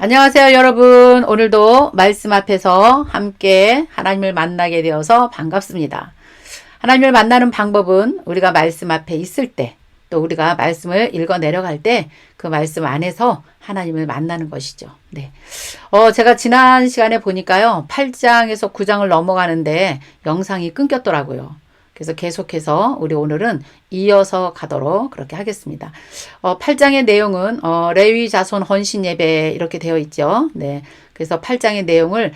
안녕하세요, 여러분. 오늘도 말씀 앞에서 함께 하나님을 만나게 되어서 반갑습니다. 하나님을 만나는 방법은 우리가 말씀 앞에 있을 때, 또 우리가 말씀을 읽어 내려갈 때 그 말씀 안에서 하나님을 만나는 것이죠. 네. 제가 지난 시간에 보니까요, 8장에서 9장을 넘어가는데 영상이 끊겼더라고요. 그래서 계속해서 우리 오늘은 이어서 가도록 그렇게 하겠습니다. 8장의 내용은 레위 자손 헌신 예배 이렇게 되어 있죠. 네. 그래서 8장의 내용을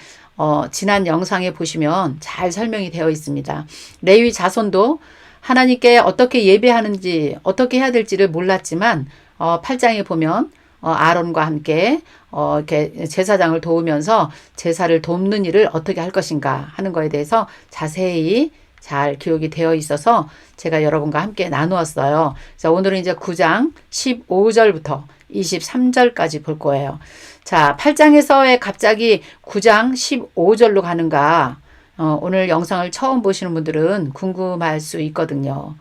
지난 영상에 보시면 잘 설명이 되어 있습니다. 레위 자손도 하나님께 어떻게 예배하는지 어떻게 해야 될지를 몰랐지만 8장에 보면 아론과 함께 이렇게 제사장을 도우면서 제사를 돕는 일을 어떻게 할 것인가 하는 거에 대해서 자세히 잘 기록이 되어 있어서 제가 여러분과 함께 나누었어요. 그래서 오늘은 이제 9장 15절부터 23절까지 볼 거예요. 자, 8장에서 왜 갑자기 9장 15절로 가는가? 오늘 영상을 처음 보시는 분들은 궁금할 수 있거든요.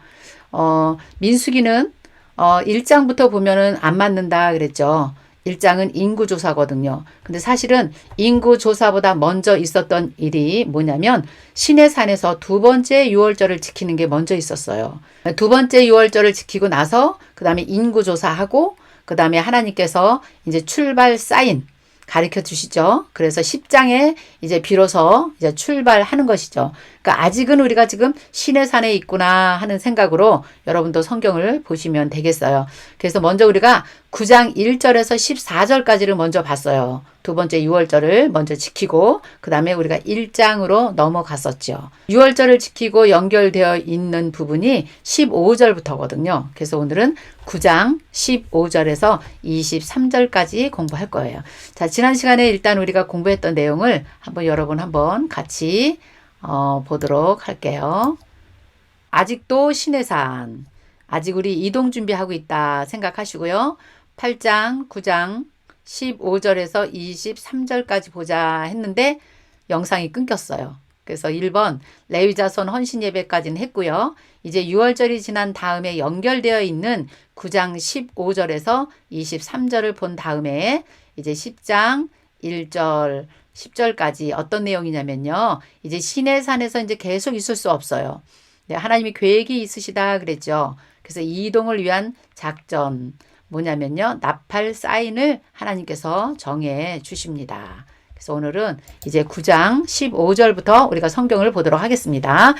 민수기는 1장부터 보면은 안 맞는다 그랬죠. 1장은 인구조사거든요. 근데 사실은 인구조사보다 먼저 있었던 일이 뭐냐면 시내산에서 두 번째 유월절을 지키는 게 먼저 있었어요. 두 번째 유월절을 지키고 나서 그 다음에 인구조사하고 그 다음에 하나님께서 이제 출발 사인 가르쳐 주시죠. 그래서 10장에 이제 비로소 이제 출발하는 것이죠. 그러니까 아직은 우리가 지금 시내산에 있구나 하는 생각으로 여러분도 성경을 보시면 되겠어요. 그래서 먼저 우리가 9장 1절에서 14절까지를 먼저 봤어요. 두 번째 6월절을 먼저 지키고 그 다음에 우리가 1장으로 넘어갔었죠. 6월절을 지키고 연결되어 있는 부분이 15절부터거든요. 그래서 오늘은 9장 15절에서 23절까지 공부할 거예요. 자, 지난 시간에 일단 우리가 공부했던 내용을 여러분 한번 같이 보도록 할게요. 아직도 시내산, 아직 우리 이동 준비하고 있다 생각하시고요. 8장, 9장, 15절에서 23절까지 보자 했는데 영상이 끊겼어요. 그래서 1번 레위자손 헌신 예배까지는 했고요. 이제 6월절이 지난 다음에 연결되어 있는 9장 15절에서 23절을 본 다음에 이제 10장 1절 10절까지 어떤 내용이냐면요. 이제 시내산에서 이제 계속 있을 수 없어요. 네, 하나님이 계획이 있으시다 그랬죠. 그래서 이동을 위한 작전 뭐냐면요. 나팔 사인을 하나님께서 정해 주십니다. 그래서 오늘은 이제 9장 15절부터 우리가 성경을 보도록 하겠습니다.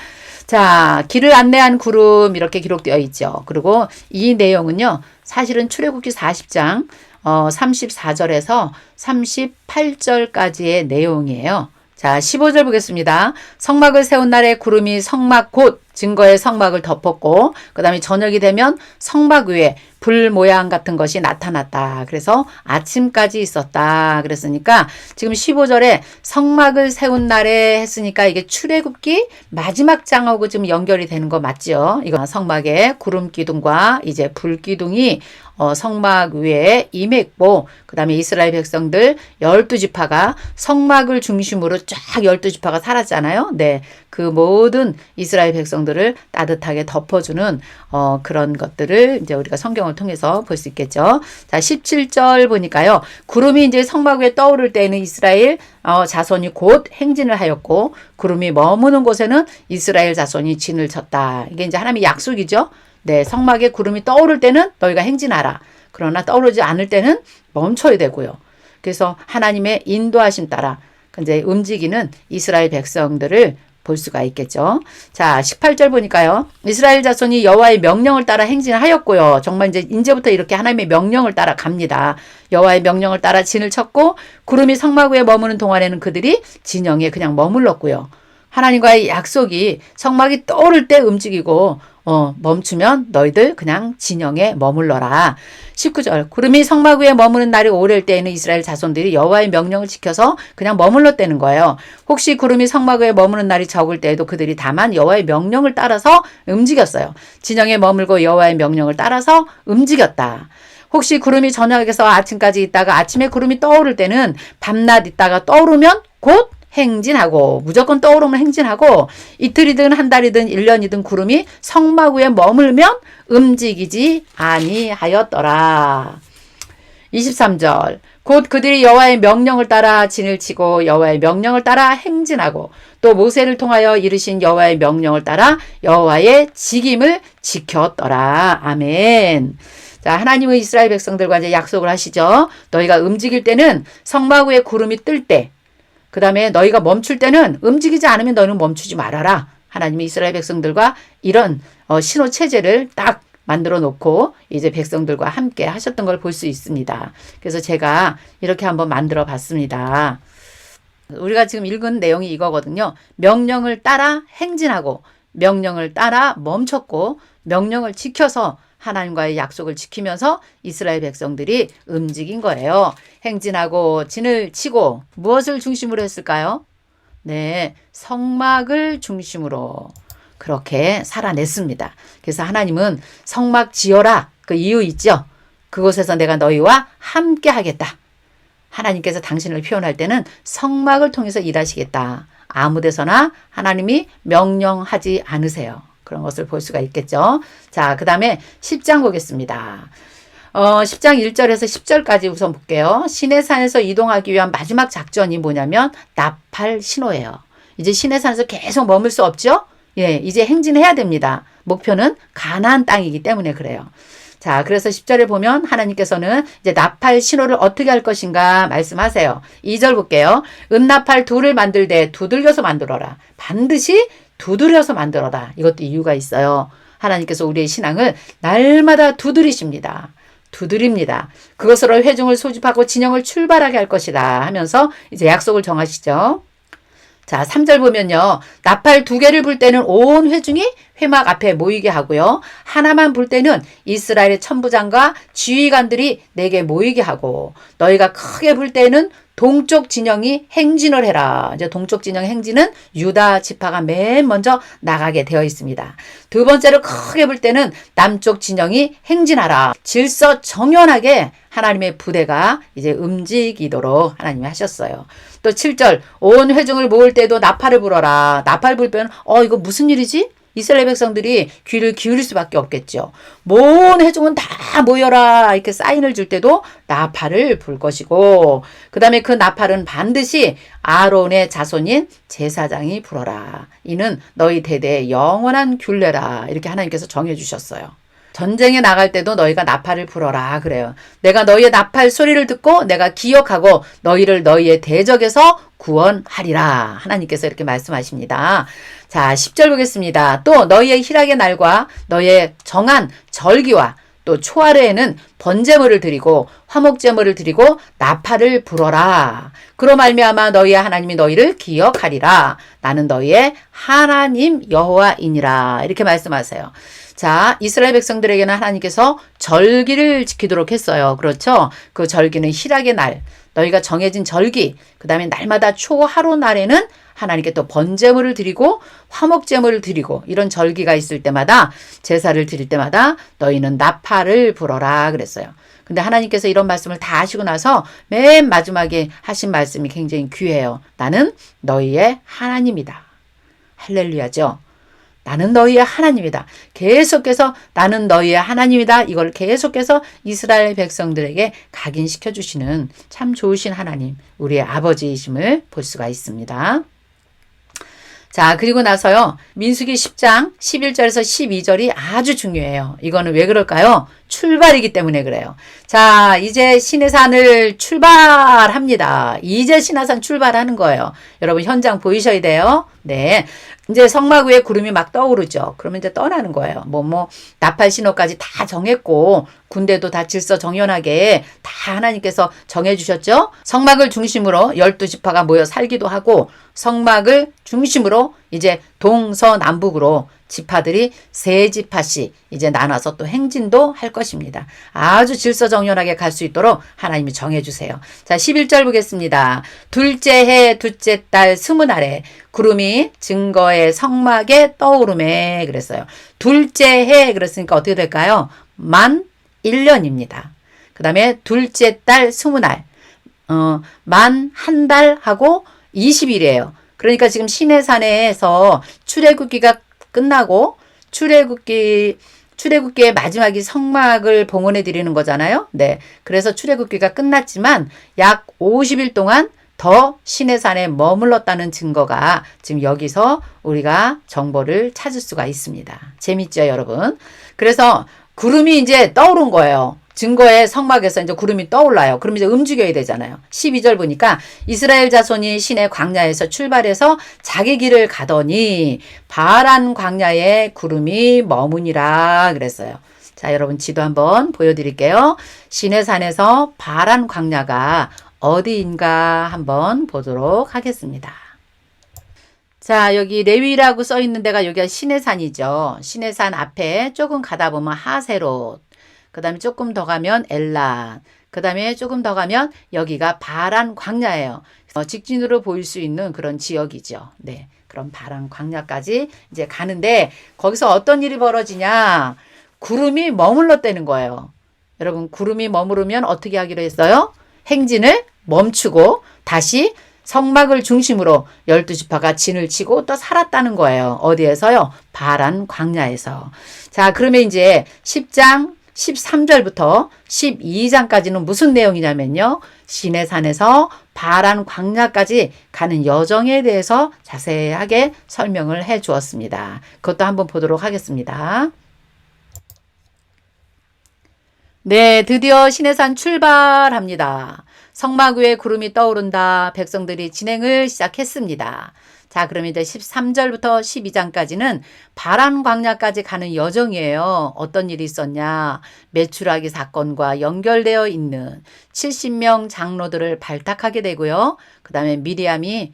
자, 길을 안내한 구름 이렇게 기록되어 있죠. 그리고 이 내용은요. 사실은 출애굽기 40장 34절에서 38절까지의 내용이에요. 자, 15절 보겠습니다. 성막을 세운 날에 구름이 성막 곧 증거의 성막을 덮었고 그 다음에 저녁이 되면 성막 위에 불 모양 같은 것이 나타났다. 그래서 아침까지 있었다. 그랬으니까 지금 15절에 성막을 세운 날에 했으니까 이게 출애굽기 마지막 장하고 지금 연결이 되는 거 맞죠? 이거 성막에 구름 기둥과 이제 불 기둥이 성막 위에 임했고 그 다음에 이스라엘 백성들 12지파가 성막을 중심으로 쫙 12지파가 살았잖아요. 네, 그 모든 이스라엘 백성들을 따뜻하게 덮어주는 그런 것들을 이제 우리가 성경을 통해서 볼 수 있겠죠. 자, 17절 보니까요. 구름이 이제 성막 위에 떠오를 때에는 이스라엘 자손이 곧 행진을 하였고 구름이 머무는 곳에는 이스라엘 자손이 진을 쳤다. 이게 이제 하나님의 약속이죠. 네, 성막에 구름이 떠오를 때는 너희가 행진하라. 그러나 떠오르지 않을 때는 멈춰야 되고요. 그래서 하나님의 인도하심 따라 이제 움직이는 이스라엘 백성들을 볼 수가 있겠죠. 자, 18절 보니까요. 이스라엘 자손이 여호와의 명령을 따라 행진하였고요. 정말 이제부터 이렇게 하나님의 명령을 따라 갑니다. 여호와의 명령을 따라 진을 쳤고 구름이 성막 위에 머무는 동안에는 그들이 진영에 그냥 머물렀고요. 하나님과의 약속이 성막이 떠오를 때 움직이고 멈추면 너희들 그냥 진영에 머물러라. 19절 구름이 성막 위에 머무는 날이 오래일 때에는 이스라엘 자손들이 여호와의 명령을 지켜서 그냥 머물렀다는 거예요. 혹시 구름이 성막 위에 머무는 날이 적을 때에도 그들이 다만 여호와의 명령을 따라서 움직였어요. 진영에 머물고 여호와의 명령을 따라서 움직였다. 혹시 구름이 저녁에서 아침까지 있다가 아침에 구름이 떠오를 때는 밤낮 있다가 떠오르면 곧 행진하고 무조건 떠오르면 행진하고 이틀이든 한 달이든 1년이든 구름이 성막 위에 머물면 움직이지 아니하였더라. 23절 곧 그들이 여호와의 명령을 따라 진을 치고 여호와의 명령을 따라 행진하고 또 모세를 통하여 이르신 여호와의 명령을 따라 여호와의 직임을 지켰더라. 아멘. 자, 하나님의 이스라엘 백성들과 이제 약속을 하시죠. 너희가 움직일 때는 성막 위에 구름이 뜰 때, 그 다음에 너희가 멈출 때는 움직이지 않으면 너희는 멈추지 말아라. 하나님이 이스라엘 백성들과 이런 신호 체제를 딱 만들어 놓고 이제 백성들과 함께 하셨던 걸 볼 수 있습니다. 그래서 제가 이렇게 한번 만들어 봤습니다. 우리가 지금 읽은 내용이 이거거든요. 명령을 따라 행진하고 명령을 따라 멈췄고 명령을 지켜서 하나님과의 약속을 지키면서 이스라엘 백성들이 움직인 거예요. 행진하고 진을 치고 무엇을 중심으로 했을까요? 네, 성막을 중심으로 그렇게 살아냈습니다. 그래서 하나님은 성막 지어라. 그 이유 있죠? 그곳에서 내가 너희와 함께 하겠다. 하나님께서 당신을 표현할 때는 성막을 통해서 일하시겠다. 아무 데서나 하나님이 명령하지 않으세요. 그런 것을 볼 수가 있겠죠. 자, 그 다음에 10장 보겠습니다. 10장 1절에서 10절까지 우선 볼게요. 시내산에서 이동하기 위한 마지막 작전이 뭐냐면 나팔 신호예요. 이제 시내산에서 계속 머물 수 없죠? 예, 이제 행진해야 됩니다. 목표는 가나안 땅이기 때문에 그래요. 자, 그래서 10절에 보면 하나님께서는 이제 나팔 신호를 어떻게 할 것인가 말씀하세요. 2절 볼게요. 은나팔 둘을 만들되 두들겨서 만들어라. 반드시 두드려서 만들어라. 이것도 이유가 있어요. 하나님께서 우리의 신앙을 날마다 두드리십니다. 두드립니다. 그것으로 회중을 소집하고 진영을 출발하게 할 것이다 하면서 이제 약속을 정하시죠. 자, 3절 보면요. 나팔 2개를 불 때는 온 회중이 회막 앞에 모이게 하고요. 하나만 불 때는 이스라엘의 천부장과 지휘관들이 내게 모이게 하고 너희가 크게 불 때는 동쪽 진영이 행진을 해라. 이제 동쪽 진영 행진은 유다 지파가 맨 먼저 나가게 되어 있습니다. 두 번째로 크게 불 때는 남쪽 진영이 행진하라. 질서 정연하게 하나님의 부대가 이제 움직이도록 하나님이 하셨어요. 또 7절 온 회중을 모을 때도 나팔을 불어라. 나팔 불면 이거 무슨 일이지? 이스라엘 백성들이 귀를 기울일 수밖에 없겠죠. 모든 회중은 다 모여라 이렇게 사인을 줄 때도 나팔을 불 것이고 그 다음에 그 나팔은 반드시 아론의 자손인 제사장이 불어라. 이는 너희 대대의 영원한 균례라. 이렇게 하나님께서 정해 주셨어요. 전쟁에 나갈 때도 너희가 나팔을 불어라 그래요. 내가 너희의 나팔 소리를 듣고 내가 기억하고 너희를 너희의 대적에서 구원하리라. 하나님께서 이렇게 말씀하십니다. 자, 10절 보겠습니다. 또 너희의 희락의 날과 너희의 정한 절기와 또 초하루에는 번제물을 드리고 화목제물을 드리고 나팔을 불어라. 그로 말미암아 너희의 하나님이 너희를 기억하리라. 나는 너희의 하나님 여호와이니라. 이렇게 말씀하세요. 자, 이스라엘 백성들에게는 하나님께서 절기를 지키도록 했어요. 그렇죠? 그 절기는 희락의 날, 너희가 정해진 절기, 그 다음에 날마다 초하루 날에는 하나님께 또 번제물을 드리고 화목제물을 드리고 이런 절기가 있을 때마다 제사를 드릴 때마다 너희는 나팔을 불어라 그랬어요. 근데 하나님께서 이런 말씀을 다 하시고 나서 맨 마지막에 하신 말씀이 굉장히 귀해요. 나는 너희의 하나님이다. 할렐루야죠. 나는 너희의 하나님이다. 계속해서 나는 너희의 하나님이다. 이걸 계속해서 이스라엘 백성들에게 각인시켜 주시는 참 좋으신 하나님, 우리의 아버지이심을 볼 수가 있습니다. 자, 그리고 나서요. 민수기 10장 11절에서 12절이 아주 중요해요. 이거는 왜 그럴까요? 출발이기 때문에 그래요. 자, 이제 시내산을 출발합니다. 이제 시내산 출발하는 거예요. 여러분 현장 보이셔야 돼요. 네. 이제 성막 위에 구름이 막 떠오르죠. 그러면 이제 떠나는 거예요. 나팔 신호까지 다 정했고, 군대도 다 질서 정연하게 다 하나님께서 정해주셨죠. 성막을 중심으로 12지파가 모여 살기도 하고, 성막을 중심으로 이제 동서남북으로 지파들이 세 지파씩 이제 나눠서 또 행진도 할 것입니다. 아주 질서정연하게 갈 수 있도록 하나님이 정해주세요. 자, 11절 보겠습니다. 둘째 해 둘째 달 20날에 구름이 증거의 성막에 떠오르매 그랬어요. 둘째 해 그랬으니까 어떻게 될까요? 만 1년입니다. 그 다음에 둘째 달 20날 만 한 달하고 20일이에요. 그러니까 지금 시내산에서 출애굽기가 끝나고 출애굽기 출애굽기의 마지막이 성막을 봉헌해 드리는 거잖아요. 네. 그래서 출애굽기가 끝났지만 약 50일 동안 더 시내산에 머물렀다는 증거가 지금 여기서 우리가 정보를 찾을 수가 있습니다. 재밌죠, 여러분? 그래서 구름이 이제 떠오른 거예요. 증거의 성막에서 이제 구름이 떠올라요. 그럼 이제 움직여야 되잖아요. 12절 보니까 이스라엘 자손이 시내 광야에서 출발해서 자기 길을 가더니 바란 광야에 구름이 머무니라 그랬어요. 자, 여러분 지도 한번 보여드릴게요. 시내산에서 바란 광야가 어디인가 한번 보도록 하겠습니다. 자, 여기 레위라고 써 있는 데가 여기가 시내산이죠. 시내산 앞에 조금 가다 보면 하세롯, 그 다음에 조금 더 가면 엘란, 그 다음에 조금 더 가면 여기가 바란 광야예요. 직진으로 보일 수 있는 그런 지역이죠. 네, 그럼 바란 광야까지 이제 가는데 거기서 어떤 일이 벌어지냐? 구름이 머물렀다는 거예요. 여러분, 구름이 머무르면 어떻게 하기로 했어요? 행진을 멈추고 다시 성막을 중심으로 12지파가 진을 치고 또 살았다는 거예요. 어디에서요? 바란 광야에서. 자, 그러면 이제 10장 13절부터 12장까지는 무슨 내용이냐면요. 시내산에서 바란 광야까지 가는 여정에 대해서 자세하게 설명을 해 주었습니다. 그것도 한번 보도록 하겠습니다. 네, 드디어 시내산 출발합니다. 성막 위에 구름이 떠오른다. 백성들이 진행을 시작했습니다. 자, 그럼 이제 13절부터 12장까지는 바란 광야까지 가는 여정이에요. 어떤 일이 있었냐? 메추라기 사건과 연결되어 있는 70명 장로들을 발탁하게 되고요. 그 다음에 미리암이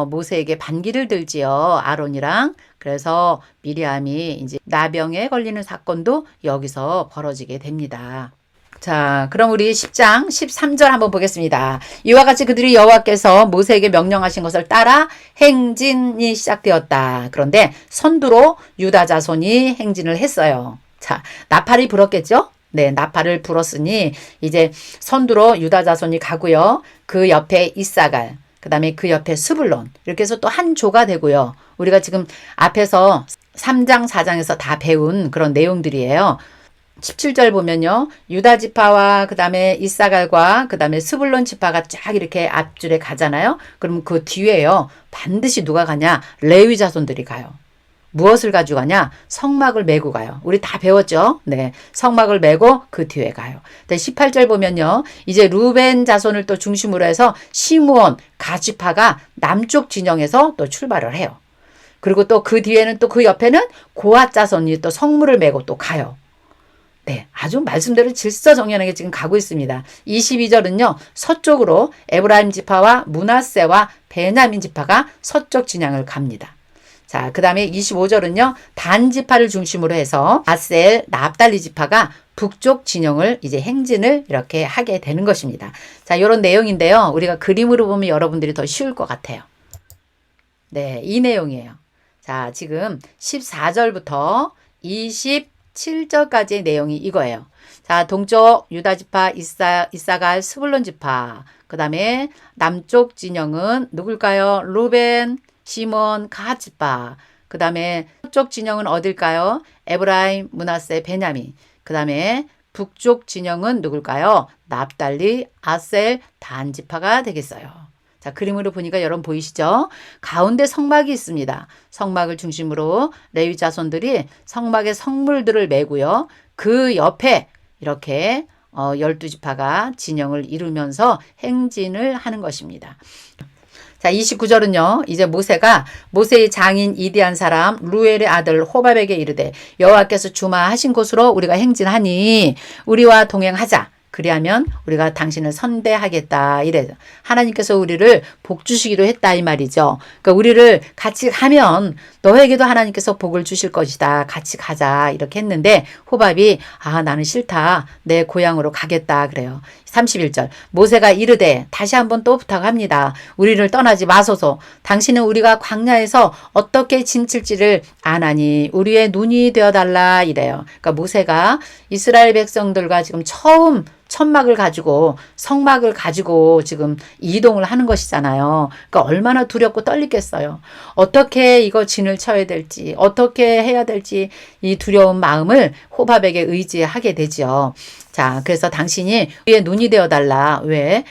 모세에게 반기를 들지요. 아론이랑. 그래서 미리암이 이제 나병에 걸리는 사건도 여기서 벌어지게 됩니다. 자, 그럼 우리 10장 13절 한번 보겠습니다. 이와 같이 그들이 여호와께서 모세에게 명령하신 것을 따라 행진이 시작되었다. 그런데 선두로 유다 자손이 행진을 했어요. 자, 나팔이 불었겠죠? 네, 나팔을 불었으니 이제 선두로 유다 자손이 가고요. 그 옆에 이사갈, 그 다음에 그 옆에 스불론, 이렇게 해서 또 한 조가 되고요. 우리가 지금 앞에서 3장, 4장에서 다 배운 그런 내용들이에요. 17절 보면요. 유다 지파와 그 다음에 이사갈과 그 다음에 스불론 지파가 쫙 이렇게 앞줄에 가잖아요. 그럼 그 뒤에요. 반드시 누가 가냐? 레위 자손들이 가요. 무엇을 가지고 가냐? 성막을 메고 가요. 우리 다 배웠죠? 네. 성막을 메고 그 뒤에 가요. 18절 보면요. 이제 루벤 자손을 또 중심으로 해서 시므온 가지파가 남쪽 진영에서 또 출발을 해요. 그리고 또 그 뒤에는 또 그 옆에는 고앗 자손이 또 성물을 메고 또 가요. 네, 아주 말씀대로 질서정연하게 지금 가고 있습니다. 22절은요. 서쪽으로 에브라임 지파와 므낫세와 베냐민 지파가 서쪽 진영을 갑니다. 자, 그 다음에 25절은요. 단 지파를 중심으로 해서 아셀, 납달리 지파가 북쪽 진영을 이제 행진을 이렇게 하게 되는 것입니다. 자, 이런 내용인데요. 우리가 그림으로 보면 여러분들이 더 쉬울 것 같아요. 네, 이 내용이에요. 자, 지금 14절부터 27절까지의 내용이 이거예요. 자, 동쪽 유다지파, 이사갈, 스불론 지파. 그 다음에 남쪽 진영은 누굴까요? 루벤, 시몬, 갓 지파. 그 다음에 서쪽 진영은 어딜까요? 에브라임, 므낫세, 베냐민. 그 다음에 북쪽 진영은 누굴까요? 납달리, 아셀, 단 지파가 되겠어요. 자, 그림으로 보니까 여러분 보이시죠? 가운데 성막이 있습니다. 성막을 중심으로 레위 자손들이 성막의 성물들을 메고요. 그 옆에 이렇게 12지파가 진영을 이루면서 행진을 하는 것입니다. 자, 29절은요. 이제 모세의 장인 이디한 사람 루엘의 아들 호밥에게 이르되 여호와께서 주마하신 곳으로 우리가 행진하니 우리와 동행하자. 그리하면 우리가 당신을 선대하겠다. 이래 하나님께서 우리를 복 주시기로 했다 이 말이죠. 그러니까 우리를 같이 가면 너에게도 하나님께서 복을 주실 것이다. 같이 가자 이렇게 했는데 호밥이 나는 싫다. 내 고향으로 가겠다 그래요. 31절 모세가 이르되 다시 한번 또 부탁합니다. 우리를 떠나지 마소서. 당신은 우리가 광야에서 어떻게 짐칠지를 아나니 우리의 눈이 되어달라 이래요. 그러니까 모세가 이스라엘 백성들과 지금 처음 천막을 가지고 성막을 가지고 지금 이동을 하는 것이잖아요. 그러니까 얼마나 두렵고 떨리겠어요. 어떻게 이거 진을 쳐야 될지, 어떻게 해야 될지 이 두려운 마음을 호밥에게 의지하게 되죠. 자, 그래서 당신이 우리의 눈이 되어달라. 왜?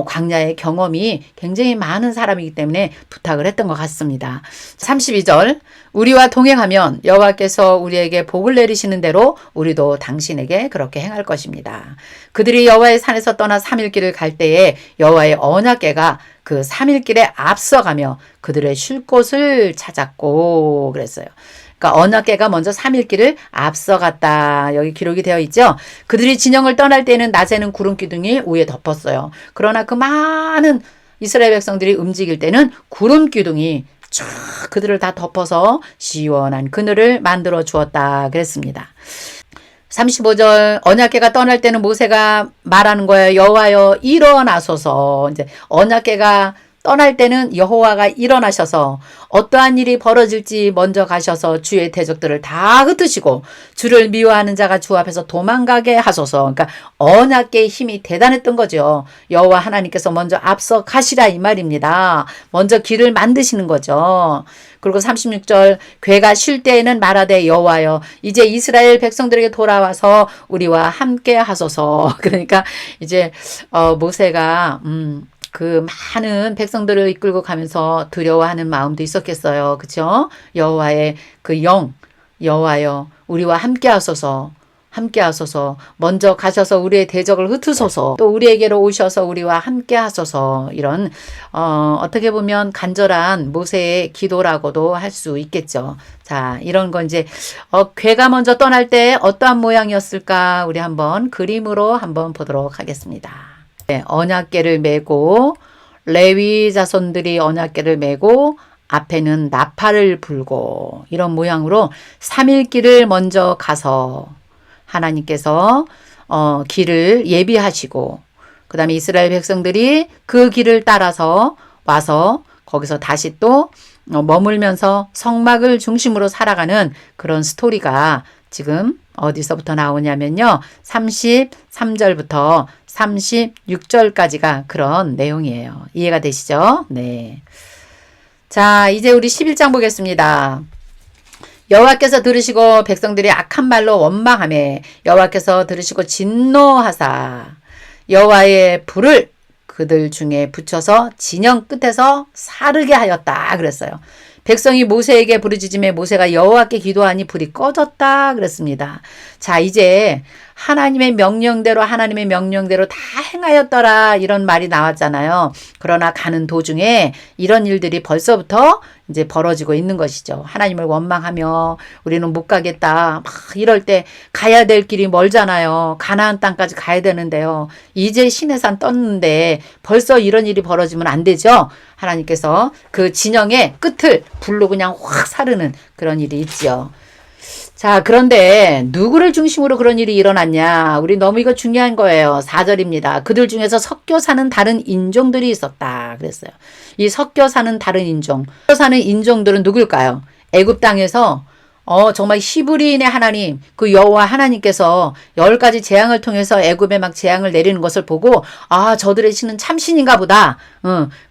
광야의 경험이 굉장히 많은 사람이기 때문에 부탁을 했던 것 같습니다. 32절 우리와 동행하면 여호와께서 우리에게 복을 내리시는 대로 우리도 당신에게 그렇게 행할 것입니다. 그들이 여호와의 산에서 떠나 3일 길을 갈 때에 여호와의 언약궤가 그 3일 길에 앞서가며 그들의 쉴 곳을 찾았고 그랬어요. 그러니까 언약궤가 먼저 3일 길을 앞서갔다. 여기 기록이 되어 있죠. 그들이 진영을 떠날 때는 낮에는 구름 기둥이 위에 덮었어요. 그러나 그 많은 이스라엘 백성들이 움직일 때는 구름 기둥이 쫙 그들을 다 덮어서 시원한 그늘을 만들어 주었다 그랬습니다. 35절 언약궤가 떠날 때는 모세가 말하는 거예요. 여호와여 일어나소서. 이제 언약궤가 떠날 때는 여호와가 일어나셔서 어떠한 일이 벌어질지 먼저 가셔서 주의 대적들을 다 흩으시고 주를 미워하는 자가 주 앞에서 도망가게 하소서. 그러니까 언약궤의 힘이 대단했던 거죠. 여호와 하나님께서 먼저 앞서 가시라 이 말입니다. 먼저 길을 만드시는 거죠. 그리고 36절 궤가 쉴 때에는 말하되 여호와여 이제 이스라엘 백성들에게 돌아와서 우리와 함께 하소서. 그러니까 이제 모세가 그 많은 백성들을 이끌고 가면서 두려워하는 마음도 있었겠어요. 그렇죠? 여호와의 그 영, 여호와여 우리와 함께 하소서. 함께 하소서. 먼저 가셔서 우리의 대적을 흩으소서. 또 우리에게로 오셔서 우리와 함께 하소서. 이런 어떻게 보면 간절한 모세의 기도라고도 할 수 있겠죠. 자, 이런 건 이제 궤가 먼저 떠날 때 어떠한 모양이었을까? 우리 한번 그림으로 한번 보도록 하겠습니다. 네, 언약궤를 메고 레위 자손들이 언약궤를 메고 앞에는 나팔을 불고 이런 모양으로 3일 길을 먼저 가서 하나님께서 길을 예비하시고 그 다음에 이스라엘 백성들이 그 길을 따라서 와서 거기서 다시 또 머물면서 성막을 중심으로 살아가는 그런 스토리가 지금 어디서부터 나오냐면요. 33절부터 36절까지가 그런 내용이에요. 이해가 되시죠? 네. 자, 이제 우리 11장 보겠습니다. 여호와께서 들으시고 백성들이 악한 말로 원망하매 여호와께서 들으시고 진노하사 여호와의 불을 그들 중에 붙여서 진영 끝에서 사르게 하였다 그랬어요. 백성이 모세에게 부르짖음에 모세가 여호와께 기도하니 불이 꺼졌다 그랬습니다. 자, 이제 하나님의 명령대로 다 행하였더라 이런 말이 나왔잖아요. 그러나 가는 도중에 이런 일들이 벌써부터 이제 벌어지고 있는 것이죠. 하나님을 원망하며 우리는 못 가겠다. 막 이럴 때 가야 될 길이 멀잖아요. 가나안 땅까지 가야 되는데요. 이제 시내산 떴는데 벌써 이런 일이 벌어지면 안 되죠. 하나님께서 그 진영의 끝을 불로 그냥 확 사르는 그런 일이 있지요. 자, 그런데 누구를 중심으로 그런 일이 일어났냐? 우리 너무 이거 중요한 거예요. 4절입니다. 그들 중에서 섞여 사는 다른 인종들이 있었다 그랬어요. 이 섞여 사는 다른 인종. 섞여 사는 인종들은 누굴까요? 애굽 땅에서 정말 히브리인의 하나님, 그 여호와 하나님께서 10가지 재앙을 통해서 애굽에 막 재앙을 내리는 것을 보고 아, 저들의 신은 참신인가 보다.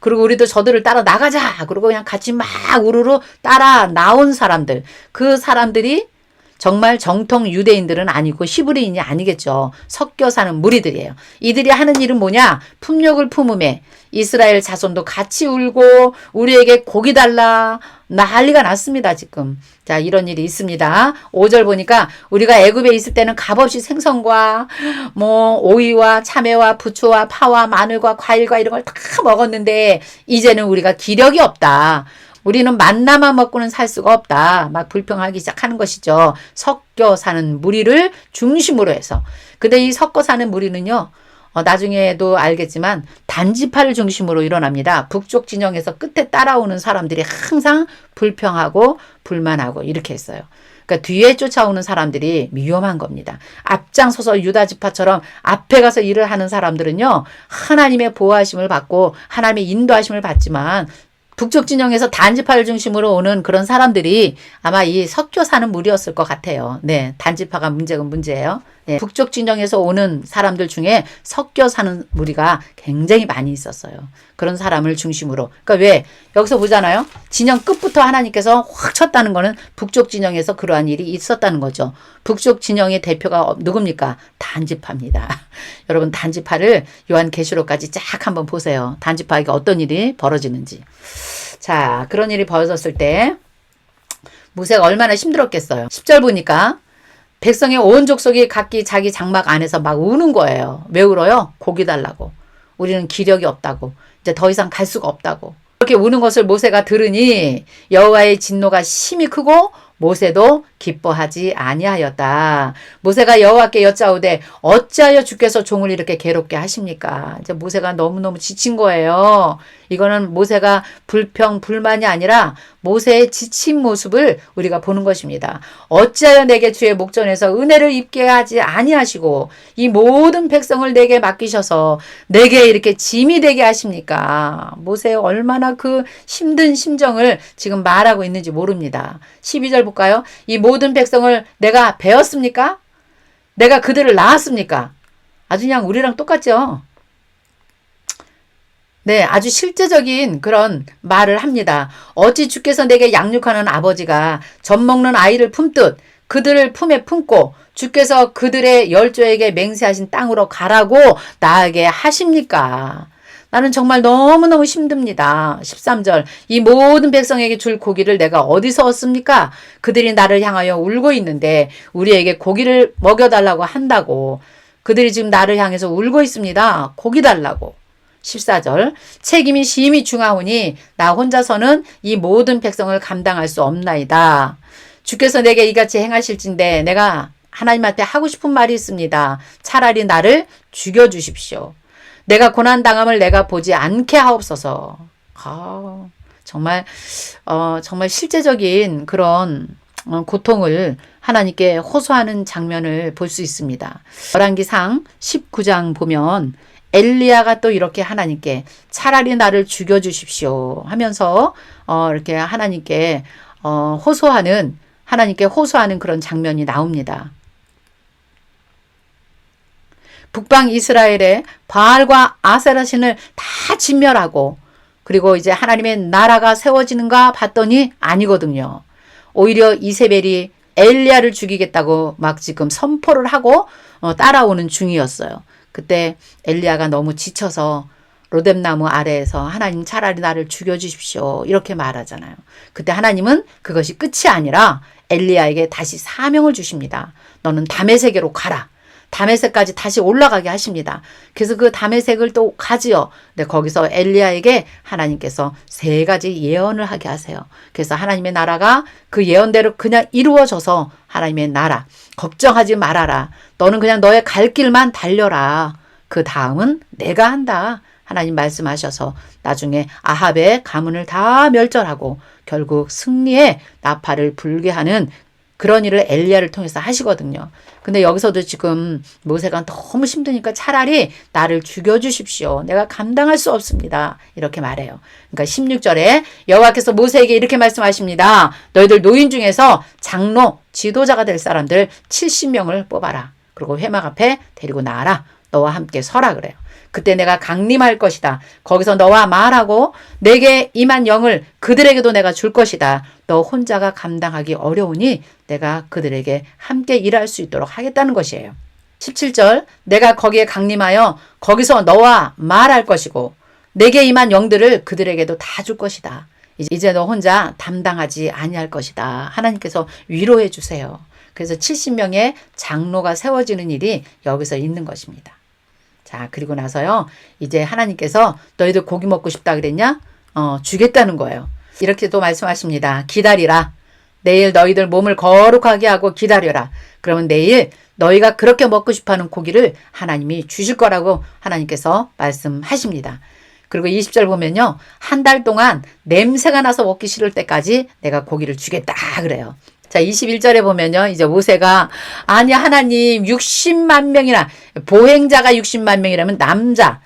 그리고 우리도 저들을 따라 나가자. 그리고 그냥 같이 막 우르르 따라 나온 사람들. 그 사람들이 정말 정통 유대인들은 아니고 히브리인이 아니겠죠. 섞여 사는 무리들이에요. 이들이 하는 일은 뭐냐? 품욕을 품음에 이스라엘 자손도 같이 울고 우리에게 고기 달라 난리가 났습니다. 지금. 자, 이런 일이 있습니다. 5절 보니까 우리가 애굽에 있을 때는 값없이 생선과 오이와 참외와 부추와 파와 마늘과 과일과 이런 걸 다 먹었는데 이제는 우리가 기력이 없다. 우리는 만나만 먹고는 살 수가 없다. 막 불평하기 시작하는 것이죠. 섞여 사는 무리를 중심으로 해서. 근데 이 섞어 사는 무리는요. 나중에도 알겠지만 단지파를 중심으로 일어납니다. 북쪽 진영에서 끝에 따라오는 사람들이 항상 불평하고 불만하고 이렇게 했어요. 그러니까 뒤에 쫓아오는 사람들이 위험한 겁니다. 앞장서서 유다 지파처럼 앞에 가서 일을 하는 사람들은요. 하나님의 보호하심을 받고 하나님의 인도하심을 받지만 북쪽 진영에서 단지파를 중심으로 오는 그런 사람들이 아마 이 섞여 사는 무리였을 것 같아요. 네, 단지파가 문제예요. 네, 북쪽 진영에서 오는 사람들 중에 섞여 사는 무리가 굉장히 많이 있었어요. 그런 사람을 중심으로. 그러니까 왜? 여기서 보잖아요. 진영 끝부터 하나님께서 확 쳤다는 거는 북쪽 진영에서 그러한 일이 있었다는 거죠. 북쪽 진영의 대표가 누굽니까? 단지파입니다. 여러분 단지파를 요한계시록까지 쫙 한번 보세요. 단지파에게 어떤 일이 벌어지는지. 자, 그런 일이 벌어졌을 때 모세가 얼마나 힘들었겠어요. 10절 보니까 백성의 온 족속이 각기 자기 장막 안에서 막 우는 거예요. 왜 울어요? 고기 달라고. 우리는 기력이 없다고. 이제 더 이상 갈 수가 없다고. 그렇게 우는 것을 모세가 들으니 여호와의 진노가 심히 크고 모세도 기뻐하지 아니하였다. 모세가 여호와께 여짜오되 어찌하여 주께서 종을 이렇게 괴롭게 하십니까? 이제 모세가 너무너무 지친 거예요. 이거는 모세가 불평불만이 아니라 모세의 지친 모습을 우리가 보는 것입니다. 어찌하여 내게 주의 목전에서 은혜를 입게 하지 아니하시고 이 모든 백성을 내게 맡기셔서 내게 이렇게 짐이 되게 하십니까? 모세 얼마나 그 힘든 심정을 지금 말하고 있는지 모릅니다. 12절 볼까요? 이 모든 백성을 내가 배웠습니까? 내가 그들을 낳았습니까? 아주 그냥 우리랑 똑같죠. 네, 아주 실제적인 그런 말을 합니다. 어찌 주께서 내게 양육하는 아버지가 젖 먹는 아이를 품듯 그들을 품에 품고 주께서 그들의 열조에게 맹세하신 땅으로 가라고 나에게 하십니까? 나는 정말 너무너무 힘듭니다. 13절 이 모든 백성에게 줄 고기를 내가 어디서 얻습니까? 그들이 나를 향하여 울고 있는데 우리에게 고기를 먹여달라고 한다고. 그들이 지금 나를 향해서 울고 있습니다. 고기 달라고. 14절 책임이 심히 중하오니 나 혼자서는 이 모든 백성을 감당할 수 없나이다. 주께서 내게 이같이 행하실진데 내가 하나님한테 하고 싶은 말이 있습니다. 차라리 나를 죽여주십시오. 내가 고난당함을 내가 보지 않게 하옵소서. 정말 실제적인 그런 고통을 하나님께 호소하는 장면을 볼 수 있습니다. 열왕기상 19장 보면 엘리야가 또 이렇게 하나님께 차라리 나를 죽여주십시오 하면서 이렇게 하나님께 호소하는 그런 장면이 나옵니다. 북방 이스라엘의 바알과 아세라 신을 다 진멸하고 그리고 이제 하나님의 나라가 세워지는가 봤더니 아니거든요. 오히려 이세벨이 엘리야를 죽이겠다고 막 지금 선포를 하고 따라오는 중이었어요. 그때 엘리야가 너무 지쳐서 로뎀나무 아래에서 하나님 차라리 나를 죽여주십시오 이렇게 말하잖아요. 그때 하나님은 그것이 끝이 아니라 엘리야에게 다시 사명을 주십니다. 너는 다메섹으로 가라. 다메섹까지 다시 올라가게 하십니다. 그래서 그 다메섹을 또 가지요. 근데 거기서 엘리야에게 하나님께서 3가지 예언을 하게 하세요. 그래서 하나님의 나라가 그 예언대로 그냥 이루어져서 하나님의 나라 걱정하지 말아라. 너는 그냥 너의 갈 길만 달려라. 그 다음은 내가 한다. 하나님 말씀하셔서 나중에 아합의 가문을 다 멸절하고 결국 승리의 나팔을 불게 하는 그런 일을 엘리야를 통해서 하시거든요. 근데 여기서도 지금 모세가 너무 힘드니까 차라리 나를 죽여주십시오. 내가 감당할 수 없습니다. 이렇게 말해요. 그러니까 16절에 여호와께서 모세에게 이렇게 말씀하십니다. 너희들 노인 중에서 장로, 지도자가 될 사람들 70명을 뽑아라. 그리고 회막 앞에 데리고 나와라. 너와 함께 서라 그래요. 그때 내가 강림할 것이다. 거기서 너와 말하고 내게 임한 영을 그들에게도 내가 줄 것이다. 너 혼자가 감당하기 어려우니 내가 그들에게 함께 일할 수 있도록 하겠다는 것이에요. 17절 내가 거기에 강림하여 거기서 너와 말할 것이고 내게 임한 영들을 그들에게도 다 줄 것이다. 이제 너 혼자 담당하지 아니할 것이다. 하나님께서 위로해 주세요. 그래서 70명의 장로가 세워지는 일이 여기서 있는 것입니다. 자, 그리고 나서요. 이제 하나님께서 너희들 고기 먹고 싶다 그랬냐? 주겠다는 거예요. 이렇게 또 말씀하십니다. 기다리라. 내일 너희들 몸을 거룩하게 하고 기다려라. 그러면 내일 너희가 그렇게 먹고 싶어하는 고기를 하나님이 주실 거라고 하나님께서 말씀하십니다. 그리고 20절 보면요. 한 달 동안 냄새가 나서 먹기 싫을 때까지 내가 고기를 주겠다 그래요. 자, 21절에 보면요. 이제 모세가 아니 하나님 60만 명이나 보행자가 60만 명이라면 남자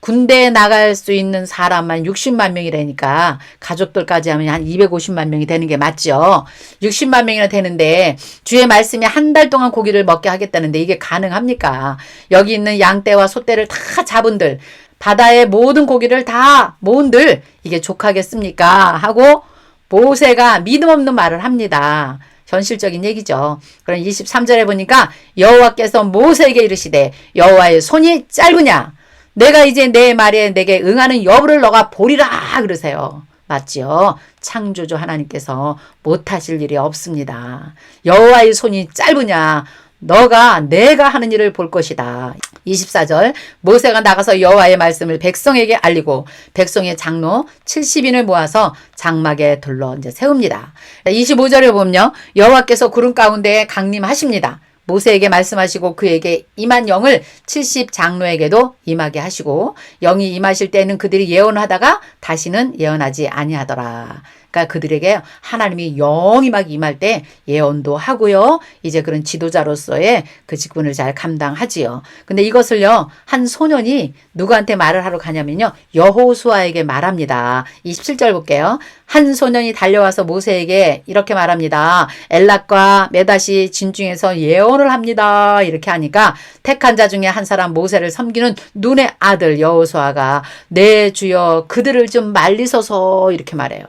군대에 나갈 수 있는 사람만 60만 명이라니까 가족들까지 하면 한 250만 명이 되는 게 맞죠. 60만 명이나 되는데 주의 말씀이 한 달 동안 고기를 먹게 하겠다는데 이게 가능합니까? 여기 있는 양떼와 소떼를 다 잡은들, 바다의 모든 고기를 다 모은들 이게 족하겠습니까? 하고 모세가 믿음 없는 말을 합니다. 현실적인 얘기죠. 그럼 23절에 보니까 여호와께서 모세에게 이르시되 여호와의 손이 짧으냐? 내가 이제 내 말에 내게 응하는 여부를 너가 보리라 그러세요. 맞지요? 창조주 하나님께서 못하실 일이 없습니다. 여호와의 손이 짧으냐? 내가 하는 일을 볼 것이다. 24절 모세가 나가서 여호와의 말씀을 백성에게 알리고 백성의 장로 70인을 모아서 장막에 둘러 이제 세웁니다. 25절에 보면요. 여호와께서 구름 가운데 강림하십니다. 모세에게 말씀하시고 그에게 임한 영을 70 장로에게도 임하게 하시고 영이 임하실 때는 그들이 예언하다가 다시는 예언하지 아니하더라. 그러니까 그들에게 하나님이 영이 막 임할 때 예언도 하고요. 이제 그런 지도자로서의 그 직분을 잘 감당하지요. 근데 이것을요. 한 소년이 누구한테 말을 하러 가냐면요. 여호수아에게 말합니다. 27절 볼게요. 한 소년이 달려와서 모세에게 이렇게 말합니다. 엘락과 메다시 진중에서 예언을 합니다. 이렇게 하니까 택한 자 중에 한 사람 모세를 섬기는 눈의 아들 여호수아가 네 주여 그들을 좀 말리소서 이렇게 말해요.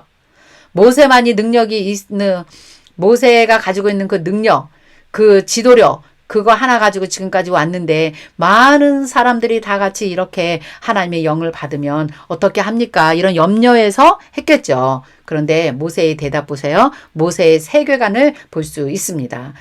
모세만이 능력이 있는 모세가 가지고 있는 그 능력, 그 지도력 그거 하나 가지고 지금까지 왔는데 많은 사람들이 다 같이 이렇게 하나님의 영을 받으면 어떻게 합니까? 이런 염려에서 했겠죠. 그런데 모세의 대답 보세요. 모세의 세계관을 볼 수 있습니다.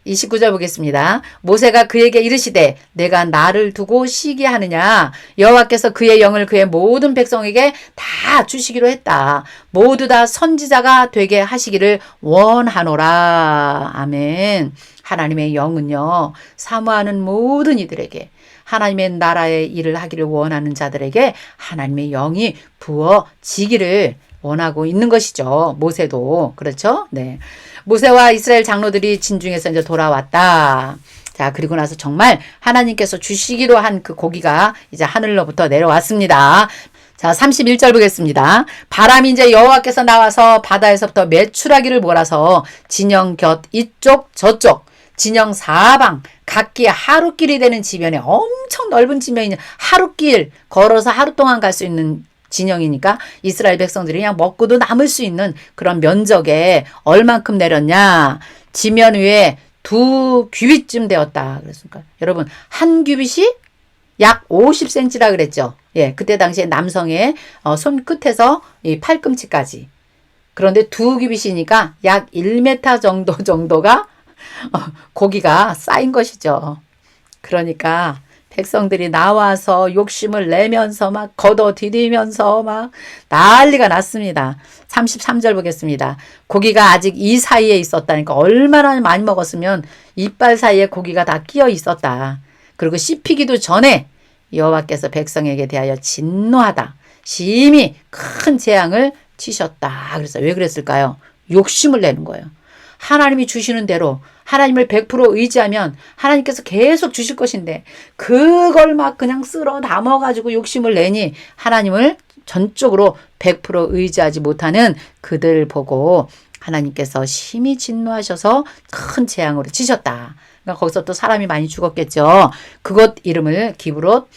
29절 보겠습니다. 모세가 그에게 이르시되 내가 나를 두고 쉬게 하느냐 여호와께서 그의 영을 그의 모든 백성에게 다 주시기로 했다. 모두 다 선지자가 되게 하시기를 원하노라. 아멘. 하나님의 영은요. 사모하는 모든 이들에게 하나님의 나라의 일을 하기를 원하는 자들에게 하나님의 영이 부어지기를 원하고 있는 것이죠. 모세도 그렇죠? 네. 모세와 이스라엘 장로들이 진중에서 이제 돌아왔다. 자, 그리고 나서 정말 하나님께서 주시기로 한 그 고기가 이제 하늘로부터 내려왔습니다. 자, 31절 보겠습니다. 바람이 이제 여호와께서 나와서 바다에서부터 메추라기를 몰아서 진영 곁 이쪽 저쪽 진영 사방 각기 하루길이 되는 지면에 엄청 넓은 지면이 하루길 걸어서 하루 동안 갈 수 있는 진영이니까 이스라엘 백성들이 그냥 먹고도 남을 수 있는 그런 면적에 얼만큼 내렸냐. 지면 위에 2규빗쯤 되었다. 그랬으니까 여러분 한 규빗이 약 50cm라 그랬죠. 예, 그때 당시에 남성의 손끝에서 이 팔꿈치까지. 그런데 2규빗이니까 약 1m 정도가 고기가 쌓인 것이죠. 그러니까 백성들이 나와서 욕심을 내면서 막 걷어들이면서 막 난리가 났습니다. 33절 보겠습니다. 고기가 아직 이 사이에 있었다니까 얼마나 많이 먹었으면 이빨 사이에 고기가 다 끼어 있었다. 그리고 씹히기도 전에 여호와께서 백성에게 대하여 진노하다. 심히 큰 재앙을 치셨다. 그래서 왜 그랬을까요? 욕심을 내는 거예요. 하나님이 주시는 대로 하나님을 100% 의지하면 하나님께서 계속 주실 것인데 그걸 막 그냥 쓸어 담아가지고 욕심을 내니 하나님을 전적으로 100% 의지하지 못하는 그들 보고 하나님께서 심히 진노하셔서 큰 재앙으로 치셨다. 그러니까 거기서 또 사람이 많이 죽었겠죠. 그곳 이름을 기브롯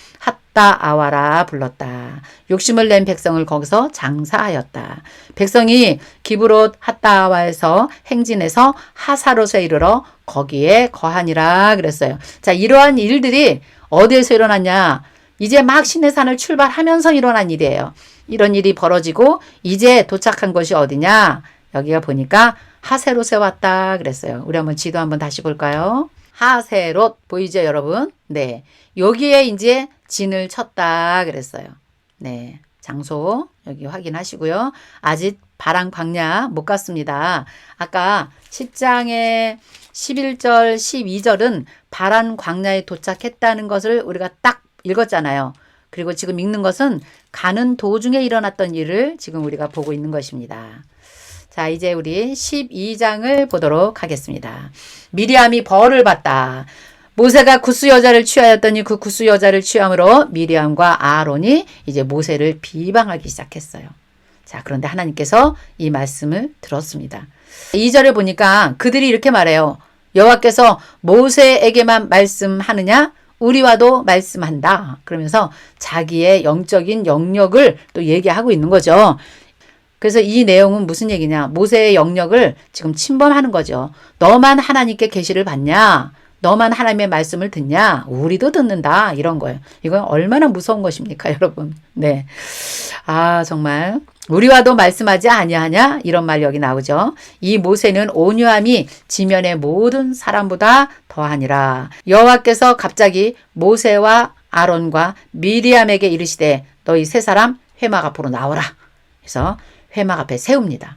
핫다아와라 불렀다. 욕심을 낸 백성을 거기서 장사하였다. 백성이 기브롯 핫다아와에서 행진해서 하사롯에 이르러 거기에 거하니라 그랬어요. 자, 이러한 일들이 어디에서 일어났냐? 이제 막 시내산을 출발하면서 일어난 일이에요. 이런 일이 벌어지고 이제 도착한 곳이 어디냐? 여기가 보니까 하세롯에 왔다 그랬어요. 우리 한번 지도 한번 다시 볼까요? 하세롯 보이죠, 여러분? 네. 여기에 이제 진을 쳤다 그랬어요. 네. 장소 여기 확인하시고요. 아직 바랑 광야 못 갔습니다. 아까 10장의 11절, 12절은 바란 광야에 도착했다는 것을 우리가 딱 읽었잖아요. 그리고 지금 읽는 것은 가는 도중에 일어났던 일을 지금 우리가 보고 있는 것입니다. 자, 이제 우리 12장을 보도록 하겠습니다. 미리암이 벌을 받다. 모세가 구스 여자를 취하였더니 그 구스 여자를 취함으로 미리암과 아론이 이제 모세를 비방하기 시작했어요. 자, 그런데 하나님께서 이 말씀을 들었습니다. 2절에 보니까 그들이 이렇게 말해요. 여호와께서 모세에게만 말씀하느냐? 우리와도 말씀한다. 그러면서 자기의 영적인 영역을 또 얘기하고 있는 거죠. 그래서 이 내용은 무슨 얘기냐? 모세의 영역을 지금 침범하는 거죠. 너만 하나님께 계시를 받냐? 너만 하나님의 말씀을 듣냐? 우리도 듣는다. 이런 거예요. 이건 얼마나 무서운 것입니까, 여러분? 네. 아, 정말. 우리와도 말씀하지 아니하냐? 이런 말 여기 나오죠. 이 모세는 온유함이 지면의 모든 사람보다 더하니라. 여호와께서 갑자기 모세와 아론과 미리암에게 이르시되 너희 세 사람 회막 앞으로 나오라. 그래서 회막 앞에 세웁니다.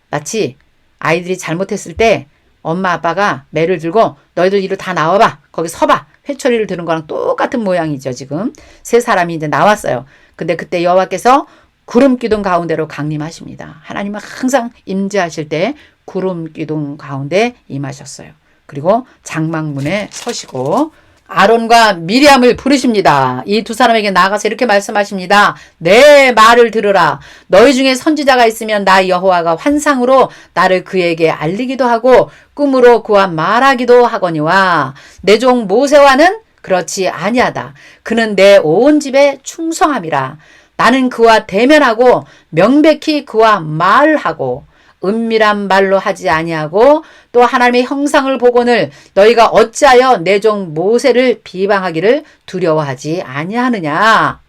마치 아이들이 잘못했을 때 엄마 아빠가 매를 들고 너희들 이리 다 나와봐. 거기 서봐. 회초리를 드는 거랑 똑같은 모양이죠. 지금 세 사람이 이제 나왔어요. 근데 그때 여호와께서 구름 기둥 가운데로 강림하십니다. 하나님은 항상 임재하실 때 구름 기둥 가운데 임하셨어요. 그리고 장막문에 서시고 아론과 미리암을 부르십니다. 이 두 사람에게 나아가서 이렇게 말씀하십니다. 내 말을 들으라. 너희 중에 선지자가 있으면 나 여호와가 환상으로 나를 그에게 알리기도 하고 꿈으로 그와 말하기도 하거니와 내 종 모세와는 그렇지 아니하다. 그는 내 온 집에 충성함이라. 나는 그와 대면하고 명백히 그와 말하고 은밀한 말로 하지 아니하고 또 하나님의 형상을 보거늘 너희가 어찌하여 내 종 모세를 비방하기를 두려워하지 아니하느냐.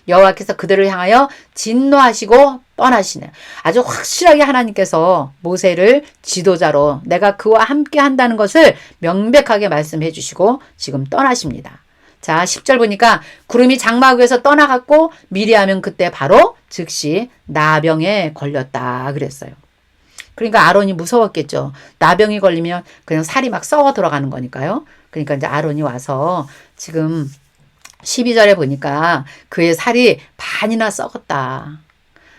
여호와께서 그들을 향하여 진노하시고 떠나시네. 아주 확실하게 하나님께서 모세를 지도자로 내가 그와 함께 한다는 것을 명백하게 말씀해 주시고 지금 떠나십니다. 자, 10절 보니까 구름이 장막 위에서 떠나갔고 미리암은 그때 바로 즉시 나병에 걸렸다 그랬어요. 그러니까 아론이 무서웠겠죠. 나병이 걸리면 그냥 살이 막 썩어 들어가는 거니까요. 그러니까 이제 아론이 와서 지금 12절에 보니까 그의 살이 반이나 썩었다.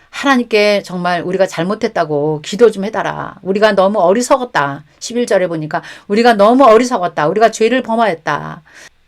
하나님께 정말 우리가 잘못했다고 기도 좀 해달라. 우리가 너무 어리석었다. 11절에 보니까 우리가 너무 어리석었다. 우리가 죄를 범하였다.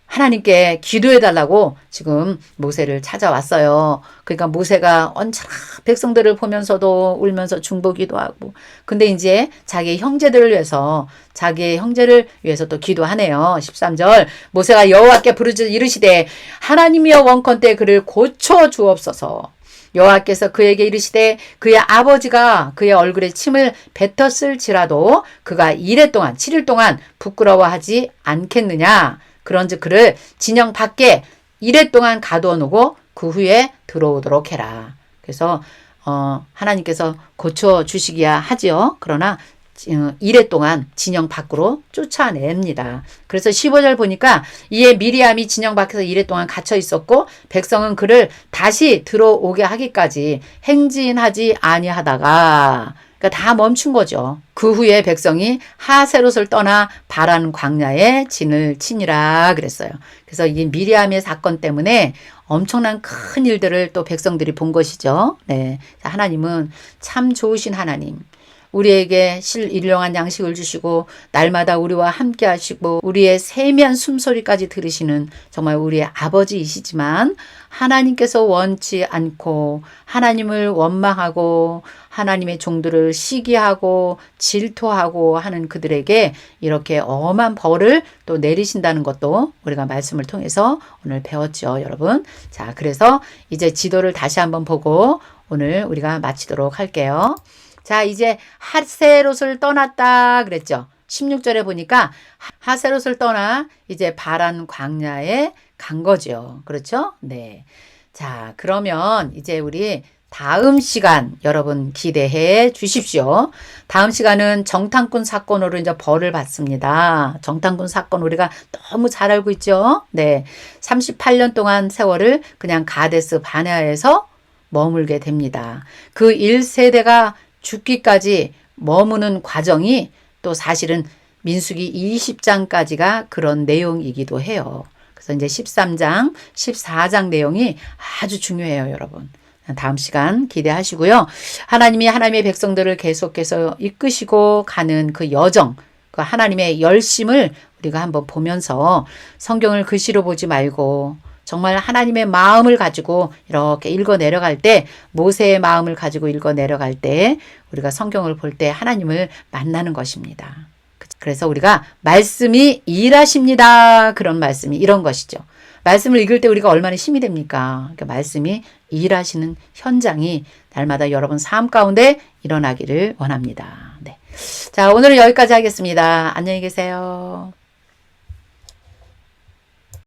하나님께 기도해달라고 지금 모세를 찾아왔어요. 그러니까 모세가 언제나 백성들을 보면서도 울면서 중보기도 하고 근데 이제 자기의 형제들을 위해서 자기의 형제를 위해서 또 기도하네요. 13절 모세가 여호와께 부르짖어 이르시되 하나님이여 원컨대 그를 고쳐 주옵소서. 여호와께서 그에게 이르시되 그의 아버지가 그의 얼굴에 침을 뱉었을지라도 그가 7일 동안 부끄러워하지 않겠느냐. 그런즉 그를 진영 밖에 1회 동안 가두어 놓고 그 후에 들어오도록 해라. 그래서 하나님께서 고쳐주시기야 하지요. 그러나 1회 동안 진영 밖으로 쫓아냅니다. 그래서 15절 보니까 이에 미리암이 진영 밖에서 1회 동안 갇혀 있었고 백성은 그를 다시 들어오게 하기까지 행진하지 아니하다가 그러니까 다 멈춘 거죠. 그 후에 백성이 하세롯을 떠나 바란 광야에 진을 치니라 그랬어요. 그래서 이 미리암의 사건 때문에 엄청난 큰 일들을 또 백성들이 본 것이죠. 네, 하나님은 참 좋으신 하나님. 우리에게 일용한 양식을 주시고 날마다 우리와 함께 하시고 우리의 세미한 숨소리까지 들으시는 정말 우리의 아버지이시지만 하나님께서 원치 않고 하나님을 원망하고 하나님의 종들을 시기하고 질투하고 하는 그들에게 이렇게 엄한 벌을 또 내리신다는 것도 우리가 말씀을 통해서 오늘 배웠죠, 여러분. 자, 그래서 이제 지도를 다시 한번 보고 오늘 우리가 마치도록 할게요. 자, 이제 하세롯을 떠났다 그랬죠. 16절에 보니까 하세롯을 떠나 이제 바란 광야에 간 거죠. 그렇죠? 네. 자, 그러면 이제 우리 다음 시간 여러분 기대해 주십시오. 다음 시간은 정탐꾼 사건으로 이제 벌을 받습니다. 정탐꾼 사건 우리가 너무 잘 알고 있죠. 네. 38년 동안 세월을 그냥 가데스 바네아에서 머물게 됩니다. 그 1세대가 죽기까지 머무는 과정이 또 사실은 민수기 20장까지가 그런 내용이기도 해요. 그래서 이제 13장, 14장 내용이 아주 중요해요, 여러분. 다음 시간 기대하시고요. 하나님이 하나님의 백성들을 계속해서 이끄시고 가는 그 여정, 그 하나님의 열심을 우리가 한번 보면서 성경을 글씨로 보지 말고 정말 하나님의 마음을 가지고 이렇게 읽어 내려갈 때, 모세의 마음을 가지고 읽어 내려갈 때 우리가 성경을 볼 때 하나님을 만나는 것입니다. 그래서 우리가 말씀이 일하십니다. 그런 말씀이 이런 것이죠. 말씀을 읽을 때 우리가 얼마나 힘이 됩니까? 그러니까 말씀이 일하시는 현장이 날마다 여러분 삶 가운데 일어나기를 원합니다. 네. 자, 오늘은 여기까지 하겠습니다. 안녕히 계세요.